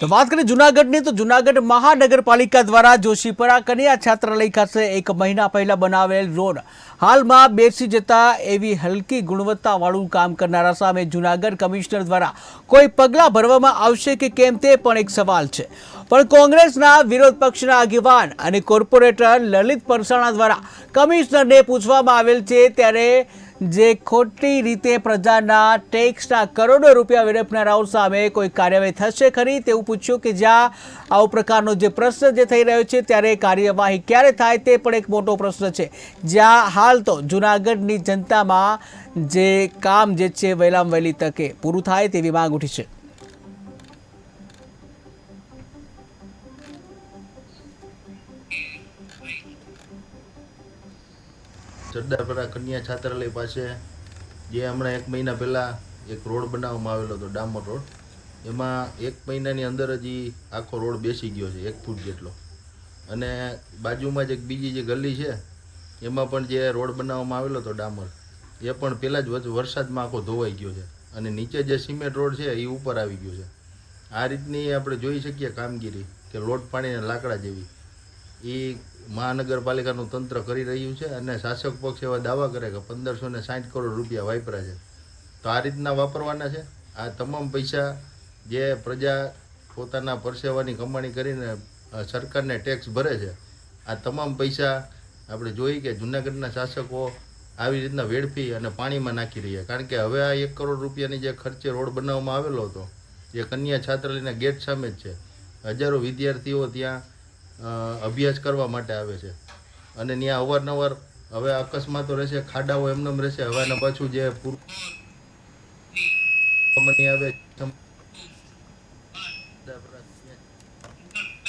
તો વાત કરીએ જૂનાગઢની, તો જૂનાગઢ મહાનગરપાલિકા દ્વારા જોશીપરા કન્યા છાત્રાલય ખાતે 1 મહિના પહેલા બનાવેલ રોડ હાલમાં બેસી જતા એવી હલકી ગુણવત્તાવાળું કામ કરનારા સામે જૂનાગઢ કમિશનર દ્વારા કોઈ પગલાં ભરવામાં આવશે કે કેમ તે પણ એક સવાલ છે। પણ કોંગ્રેસના વિરોધ પક્ષના આગેવાન અને કોર્પોરેટર લલિત પરસાણા દ્વારા કમિશનરને પૂછવામાં આવેલ છે, ત્યારે જે ખોટી રીતે પ્રજાના ટેક્સના કરોડો રૂપિયા વેડફનારાઓ સામે કોઈ કાર્યવાહી થશે ખરી તેવું પૂછ્યું કે જ્યાં આવો પ્રકારનો જે પ્રશ્ન જે થઈ રહ્યો છે ત્યારે કાર્યવાહી ક્યારે થાય તે પણ એક મોટો પ્રશ્ન છે। જ્યાં હાલ તો જૂનાગઢની જનતામાં જે કામ જે છે વહેલામાં વહેલી તકે પૂરું થાય તેવી માંગ ઉઠી છે। સરદારપરા કન્યા છાત્રાલય પાસે જે હમણાં 1 મહિના પહેલાં એક રોડ બનાવવામાં આવેલો હતો, ડામર રોડ, એમાં 1 મહિનાની અંદર જ આખો રોડ બેસી ગયો છે 1 ફૂટ જેટલો। અને બાજુમાં જ એક બીજી જે ગલી છે એમાં પણ જે રોડ બનાવવામાં આવેલો હતો ડામર, એ પણ પહેલાં જ વરસાદમાં આખો ધોવાઈ ગયો છે અને નીચે જે સિમેન્ટ રોડ છે એ ઉપર આવી ગયો છે। આ રીતની આપણે જોઈ શકીએ કામગીરી કે લોટ પાણીના લાકડા જેવી એ મહાનગરપાલિકાનું તંત્ર કરી રહ્યું છે। અને શાસક પક્ષ એવા દાવા કરે કે 1560 કરોડ રૂપિયા વાપર્યા છે, તો આ રીતના વાપરવાના છે? આ તમામ પૈસા જે પ્રજા પોતાના પરસેવાની કમાણી કરીને સરકારને ટેક્સ ભરે છે, આ તમામ પૈસા આપણે જોઈ કે જૂનાગઢના શાસકો આવી રીતના વેડફી અને પાણીમાં નાખી રહ્યા। કારણ કે હવે આ 1 કરોડ રૂપિયાની જે ખર્ચે રોડ બનાવવામાં આવેલો હતો, જે કન્યા છાત્રાલયના ગેટ સામે જ છે, હજારો વિદ્યાર્થીઓ ત્યાં અભ્યાસ કરવા માટે આવે છે અને ત્યાં અવારનવાર હવે અકસ્માતો રહેશે, ખાડાઓ એમનેમ રહેશે, હવાના પાછું જે પૂર્વ આવે